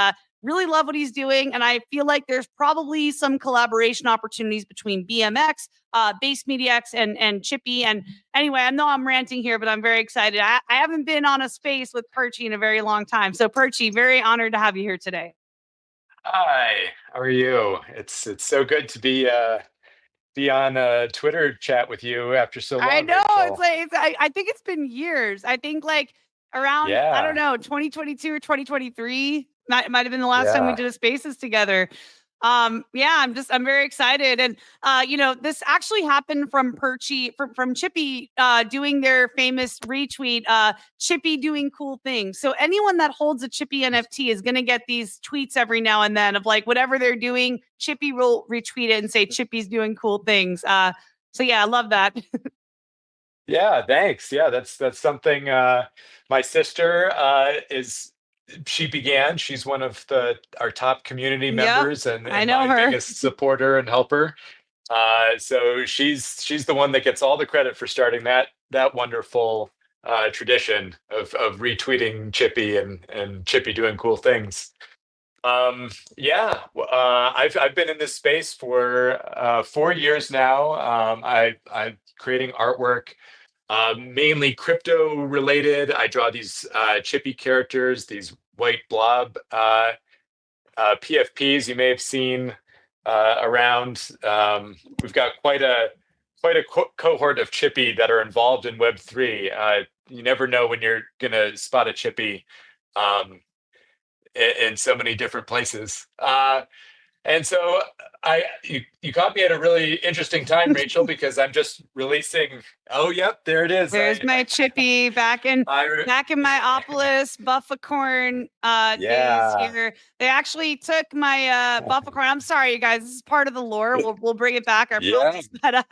really love what he's doing. And I feel like there's probably some collaboration opportunities between BMX, Base Media X, and Chippy. And anyway, I know I'm ranting here, but I'm very excited. I haven't been on a space with Perchy in a very long time. So Perchy, very honored to have you here today. Hi, how are you? It's so good to be on a Twitter chat with you after so long. I know, Rachel. it's like I think it's been years. I think like around I don't know 2022 or 2023 might have been the last time we did a Spaces together. I'm very excited, and this actually happened from Perchy from Chippy doing their famous retweet, Chippy doing cool things. So anyone that holds a Chippy NFT is going to get these tweets every now and then of like whatever they're doing. Chippy will retweet it and say Chippy's doing cool things. So yeah, I love that. Yeah, thanks. Yeah, that's something my sister she's one of our top community members and I know my her. biggest supporter and helper. So she's the one that gets all the credit for starting that wonderful tradition of retweeting Chippy and Chippy doing cool things. I've been in this space for 4 years now. I'm creating artwork, mainly crypto related. I draw these Chippy characters, these white blob PFPs you may have seen around. We've got quite a cohort of Chippy that are involved in Web3. You never know when you're gonna spot a Chippy in so many different places. And so you caught me at a really interesting time, Rachel, because I'm just releasing. Oh, yep, there it is. There's my Chippy back in my Opolis Buffacorn days here. They actually took my Buffacorn. I'm sorry, you guys. This is part of the lore. We'll bring it back. I promise. But I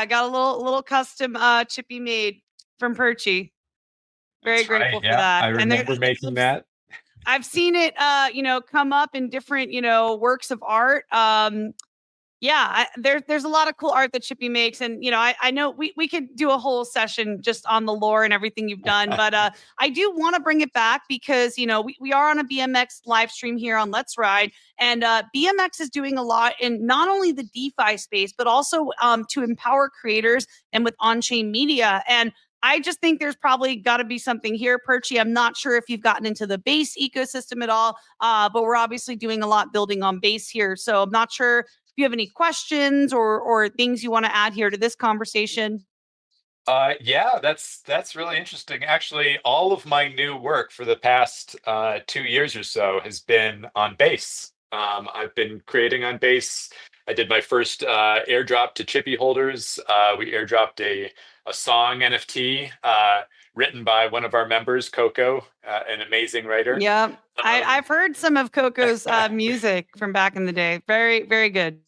got a little custom Chippy made from Perchy. Very grateful for that. I remember making that. I've seen it, come up in different, works of art. There's a lot of cool art that Chippy makes. And, I know we could do a whole session just on the lore and everything you've done. But I do want to bring it back because, we are on a BMX live stream here on Let's Ride. And BMX is doing a lot in not only the DeFi space, but also to empower creators and with on-chain media. And I just think there's probably got to be something here, Perchy. I'm not sure if you've gotten into the base ecosystem at all, but we're obviously doing a lot building on base here. So I'm not sure if you have any questions or things you want to add here to this conversation. That's really interesting. Actually, all of my new work for the past 2 years or so has been on base. I've been creating on base. I did my first airdrop to Chippy holders. We airdropped a song NFT written by one of our members, Coco, an amazing writer. Yeah, I've heard some of Coco's music from back in the day. Very, very good.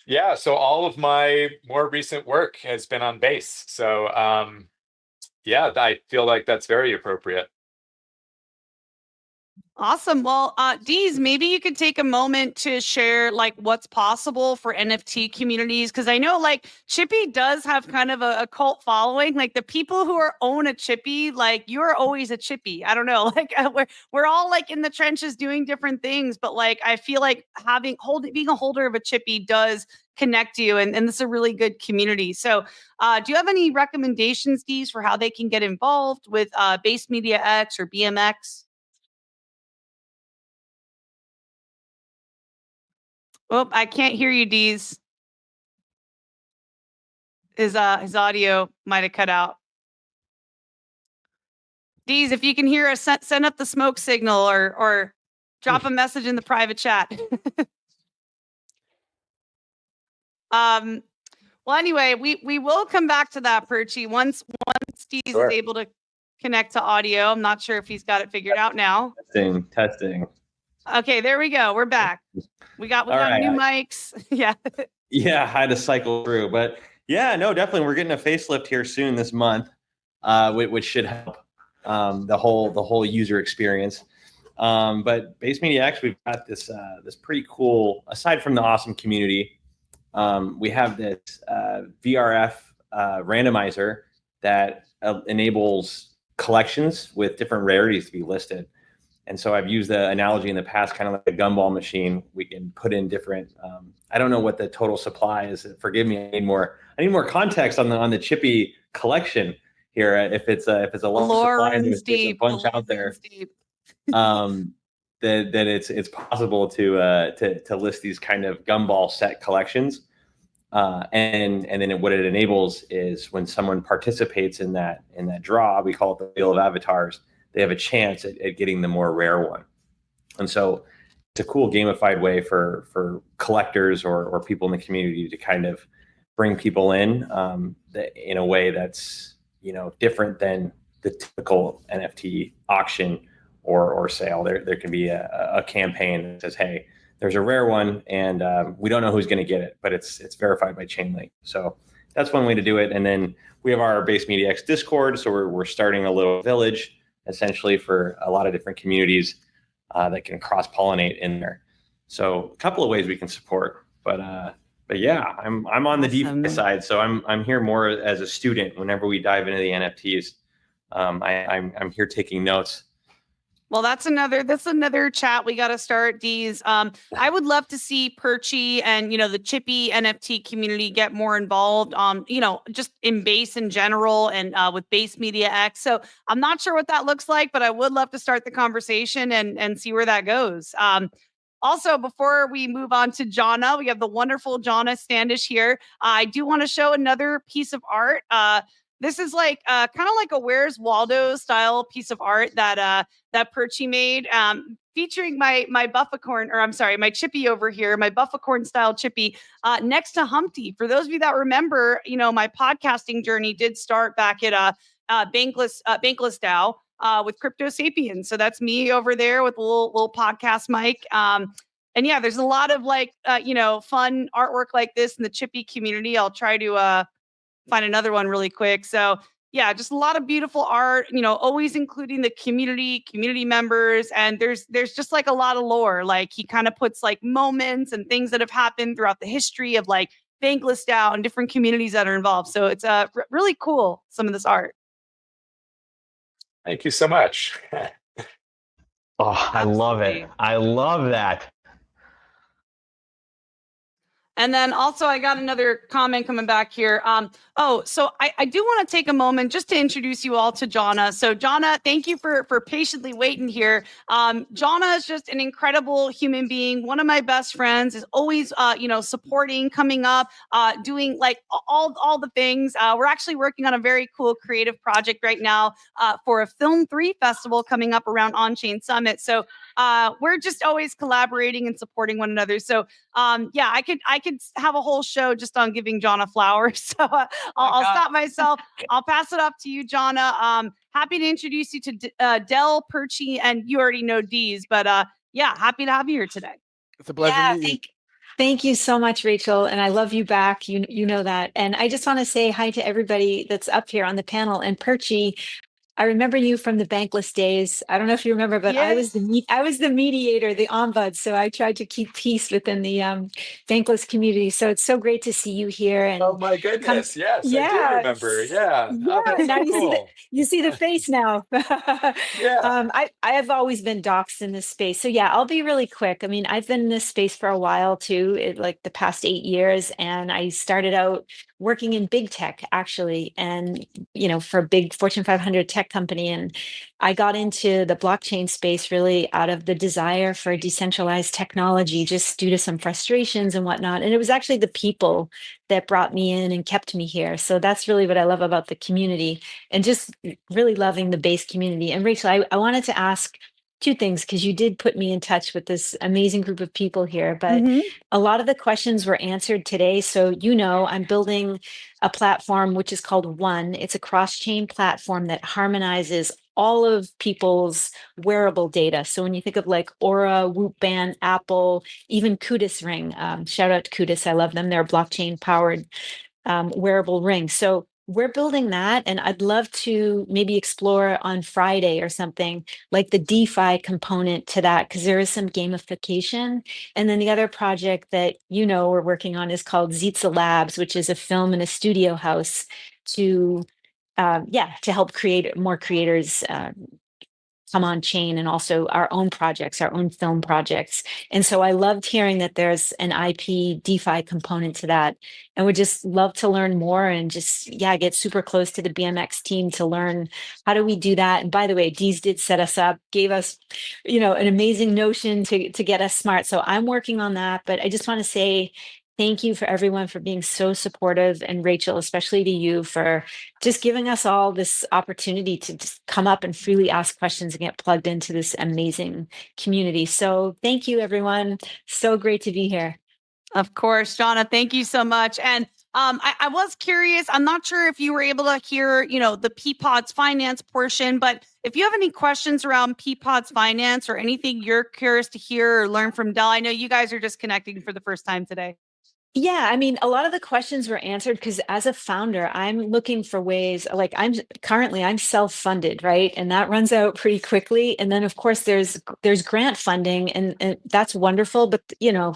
Yeah, so all of my more recent work has been on base. So I feel like that's very appropriate. Awesome. Well, Deez, maybe you could take a moment to share like what's possible for NFT communities. Cause I know like Chippy does have kind of a cult following. Like the people who own a Chippy, like you're always a Chippy. I don't know. Like we're all like in the trenches doing different things, but like I feel like being a holder of a Chippy does connect you, and this is a really good community. So do you have any recommendations, Deez, for how they can get involved with Base Media X or BMX? Oh, I can't hear you, Deez. His audio might have cut out. Deez, if you can hear us, send up the smoke signal or drop a message in the private chat. Well, anyway, we will come back to that, Perchy, once Deez is able to connect to audio. I'm not sure if he's got it figured out now. Testing. Okay, there we go. We're back. We got new mics. Yeah. Yeah, I had to cycle through, but yeah, no, definitely. We're getting a facelift here soon this month, which should help the whole user experience. But Base Media X, we've got this pretty cool. Aside from the awesome community, we have this VRF randomizer that enables collections with different rarities to be listed. And so I've used the analogy in the past, kind of like a gumball machine. We can put in different. I don't know what the total supply is. Forgive me. I need more context on the Chippy collection here. If it's a long supply and there's a bunch out there, that it's possible to list these kind of gumball set collections. And then what it enables is when someone participates in that draw, we call it the Wheel of Avatars. They have a chance at getting the more rare one. And so it's a cool gamified way for collectors or people in the community to kind of bring people in a way that's, different than the typical NFT auction or sale. There can be a campaign that says, hey, there's a rare one and we don't know who's going to get it, but it's verified by Chainlink. So that's one way to do it. And then we have our Base Media X Discord. So we're starting a little village essentially for a lot of different communities that can cross-pollinate in there. So a couple of ways we can support, but but yeah, I'm on the Awesome. DeFi side, so I'm here more as a student. Whenever we dive into the NFTs, I'm here taking notes. Well, that's another chat we got to start, Deez. I would love to see Perchy and the Chippy NFT community get more involved. Just in Base in general and with Base Media X. So I'm not sure what that looks like, but I would love to start the conversation and see where that goes. Also, before we move on to Jonna, we have the wonderful Jonna Standish here. I do want to show another piece of art. This is like kind of like a Where's Waldo style piece of art that Perchy made, featuring my buffacorn, or I'm sorry, my chippy over here, my buffacorn style chippy next to Humpty. For those of you that remember, my podcasting journey did start back at Bankless DAO with Crypto Sapiens. So that's me over there with a little podcast mic. And yeah, there's a lot of fun artwork like this in the chippy community. I'll try to find another one really quick. So yeah, just a lot of beautiful art, always including the community members. And there's just like a lot of lore. Like he kind of puts like moments and things that have happened throughout the history of like Bankless DAO and different communities that are involved. So it's really cool, some of this art. Thank you so much. Oh, I love it. I love that. And then also I got another comment coming back here. So I do want to take a moment just to introduce you all to Jonna. So Jonna, thank you for patiently waiting here. Jonna is just an incredible human being. One of my best friends, is always, supporting, coming up, doing like all the things. We're actually working on a very cool creative project right now for a Film 3 festival coming up around Onchain Summit. So we're just always collaborating and supporting one another. So I could have a whole show just on giving Jonna flowers. So I'll stop myself. I'll pass it up to you, Jonna. Happy to introduce you to Del, Perchy, and you already know Deez. But happy to have you here today. It's a pleasure to meet you. Thank you so much, Rachel. And I love you back. You know that. And I just want to say hi to everybody that's up here on the panel. And Perchy, I remember you from the Bankless days. I don't know if you remember, but Yes. I was the mediator, the ombud. So I tried to keep peace within the Bankless community. So it's so great to see you here. And oh my goodness! Yes, I do remember. Yeah. Yeah. Oh, Now so cool. you see the face now. Yeah. I have always been doxxed in this space. So yeah, I'll be really quick. I mean, I've been in this space for a while too, like the past 8 years. And I started out working in big tech actually, and for a big Fortune 500 tech company. And I got into the blockchain space really out of the desire for decentralized technology, just due to some frustrations and whatnot. And it was actually the people that brought me in and kept me here. So that's really what I love about the community, and just really loving the Base community. And Rachel, I wanted to ask two things, because you did put me in touch with this amazing group of people here, but a lot of the questions were answered today. So, I'm building a platform which is called One. It's a cross-chain platform that harmonizes all of people's wearable data. So when you think of like Aura, Whoop Band, Apple, even Kudis Ring, shout out to Kudis, I love them. They're a blockchain powered wearable ring. So we're building that, and I'd love to maybe explore on Friday or something like the DeFi component to that, because there is some gamification. And then the other project that we're working on is called Zitza Labs, which is a film and a studio house to help create more creators come on chain, and also our own projects, our own film projects. And so I loved hearing that there's an IP DeFi component to that. And would just love to learn more and just, get super close to the BMX team to learn how do we do that. And by the way, Deez did set us up, gave us, an amazing notion to get us smart. So I'm working on that, but I just want to say thank you for everyone for being so supportive, and Rachel, especially to you, for just giving us all this opportunity to just come up and freely ask questions and get plugged into this amazing community. So thank you, everyone. So great to be here. Of course, Jonna, thank you so much. And I was curious, I'm not sure if you were able to hear, the Peapods Finance portion, but if you have any questions around Peapods Finance or anything you're curious to hear or learn from Del, I know you guys are just connecting for the first time today. Yeah, I mean, a lot of the questions were answered because as a founder, I'm looking for ways, like I'm self-funded, right? And that runs out pretty quickly. And then of course there's grant funding and that's wonderful, but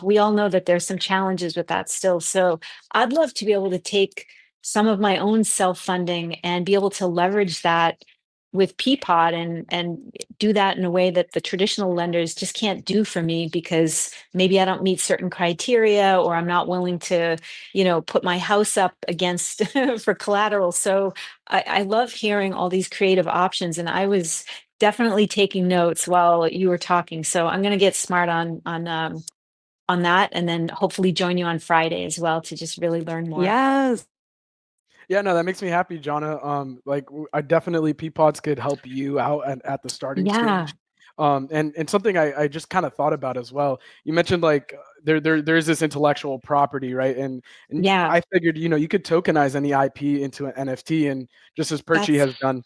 we all know that there's some challenges with that still. So I'd love to be able to take some of my own self-funding and be able to leverage that with Peapod and do that in a way that the traditional lenders just can't do for me because maybe I don't meet certain criteria or I'm not willing to, put my house up against for collateral. So I love hearing all these creative options. And I was definitely taking notes while you were talking. So I'm going to get smart on that and then hopefully join you on Friday as well to just really learn more. Yes. Yeah, no, that makes me happy, Jonna. I definitely Peapods could help you out at the starting Yeah. stage. And something I just kind of thought about as well. You mentioned like there's this intellectual property, right? And Yeah. I figured, you could tokenize any IP into an NFT, and just as Perchy That's, has done.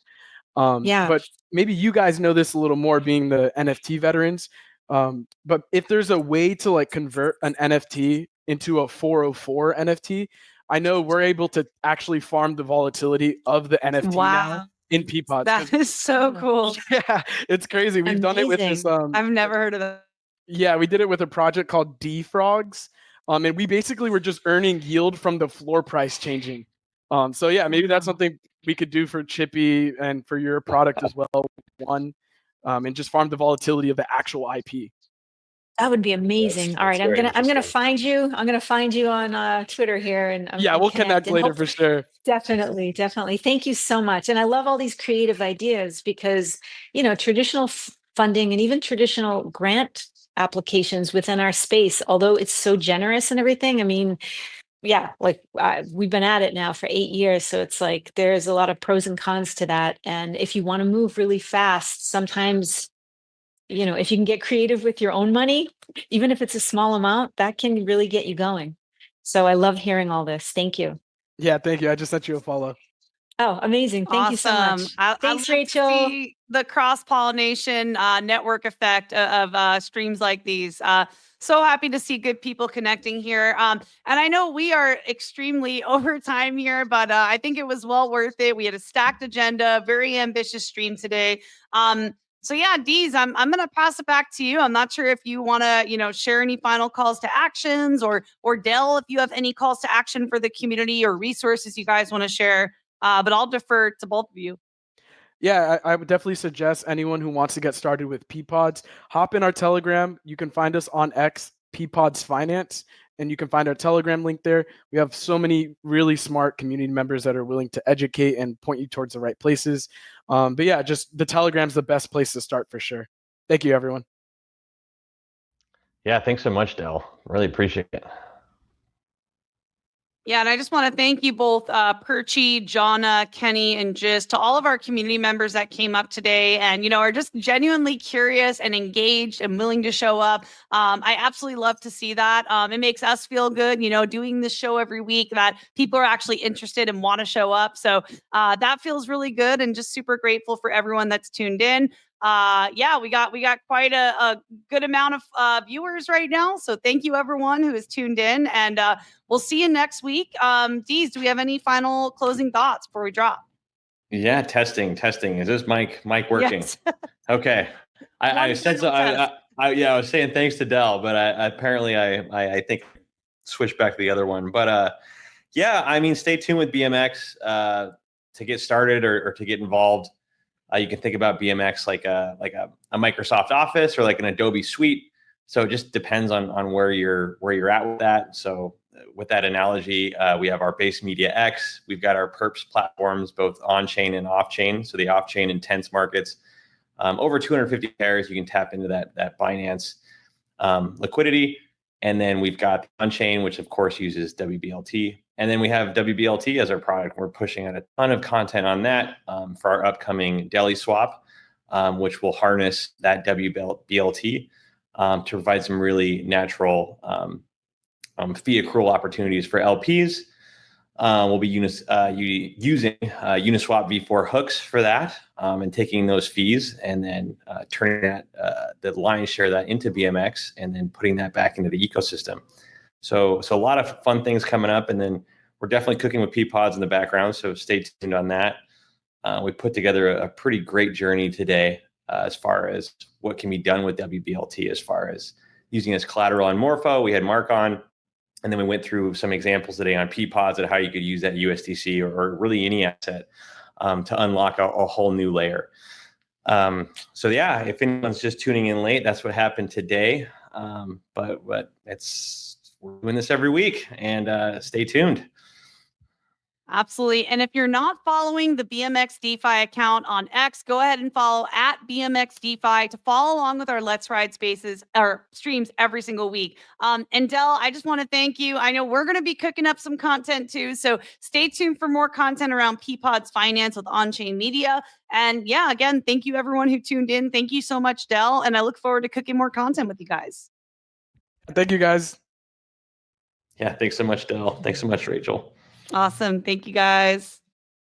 yeah. But maybe you guys know this a little more, being the NFT veterans. But if there's a way to like convert an NFT into a 404 NFT, I know we're able to actually farm the volatility of the NFT now Wow. in Peapods. That is so cool. Yeah, it's crazy. We've done it with this. Amazing. I've never heard of that. Yeah, we did it with a project called D-Frogs. And we basically were just earning yield from the floor price changing. So yeah, maybe that's Wow. something we could do for Chippy and for your product as well. And just farm the volatility of the actual IP. That would be amazing. All right, very I'm gonna interesting. find you. I'm gonna find you on Twitter here, and Yeah, we'll connect and later for sure. definitely, definitely. Thank you so much. And I love all these creative ideas because traditional funding and even traditional grant applications within our space, although it's so generous and everything. I mean, yeah, like we've been at it now for 8 years, so it's like there's a lot of pros and cons to that. And if you want to move really fast, sometimes if you can get creative with your own money, even if it's a small amount, that can really get you going. So I love hearing all this. Thank you. Yeah, thank you. I just sent you a follow. Oh, amazing. Thank you so Awesome. much. I Thanks, love to Rachel. see the cross-pollination network effect of streams like these. So happy to see good people connecting here. And I know we are extremely over time here, but I think it was well worth it. We had a stacked agenda, very ambitious stream today. So yeah, Deez, I'm gonna pass it back to you. I'm not sure if you want to, share any final calls to actions, or Dell, if you have any calls to action for the community or resources you guys want to share. But I'll defer to both of you. Yeah, I would definitely suggest anyone who wants to get started with Peapods, hop in our Telegram. You can find us on X, Peapods Finance, and you can find our Telegram link there. We have so many really smart community members that are willing to educate and point you towards the right places. But yeah, just the Telegram's the best place to start for sure. Thank you, everyone. Yeah, thanks so much, Dell. Really appreciate it. Yeah, and I just want to thank you both, Perchy, Jonna, Kenny, and just to all of our community members that came up today and, are just genuinely curious and engaged and willing to show up. I absolutely love to see that. It makes us feel good, doing this show every week, that people are actually interested and want to show up. So that feels really good, and just super grateful for everyone that's tuned in. Yeah, we got quite a good amount of viewers right now. So thank you everyone who is tuned in, and we'll see you next week. Deez, do we have any final closing thoughts before we drop? Yeah, testing. Is this mic working? Yes. Okay. I said so. I was saying thanks to Dell, but I think switch back to the other one. But yeah, I mean, stay tuned with BMX to get started or to get involved. You can think about BMX like a Microsoft Office or like an Adobe Suite. So it just depends on where you're at with that. So with that analogy, we have our base media X. We've got our perps platforms, both on-chain and off-chain. So the off-chain intense markets, over 250 pairs. You can tap into that Binance liquidity. And then we've got on-chain, which of course uses WBLT. And then we have WBLT as our product. We're pushing out a ton of content on that for our upcoming daily swap, which will harness that WBLT to provide some really natural fee accrual opportunities for LPs. We'll be using Uniswap V4 hooks for that and taking those fees and then turning that the lion's share of that into BMX and then putting that back into the ecosystem. So a lot of fun things coming up, and then we're definitely cooking with Peapods in the background. So stay tuned on that. We put together a pretty great journey today as far as what can be done with WBLT, as far as using as collateral on Morpho. We had Mark on, and then we went through some examples today on Peapods and how you could use that USDC or really any asset to unlock a whole new layer. So yeah, if anyone's just tuning in late, that's what happened today. But we're doing this every week, and stay tuned. Absolutely. And if you're not following the BMX DeFi account on X, go ahead and follow at BMX DeFi to follow along with our Let's Ride Spaces or streams every single week. And Del, I just want to thank you. I know we're going to be cooking up some content too. So stay tuned for more content around Peapods Finance with Onchain Media. And yeah, again, thank you everyone who tuned in. Thank you so much, Del. And I look forward to cooking more content with you guys. Thank you, guys. Yeah, thanks so much, Del. Thanks so much, Rachel. Awesome. Thank you, guys.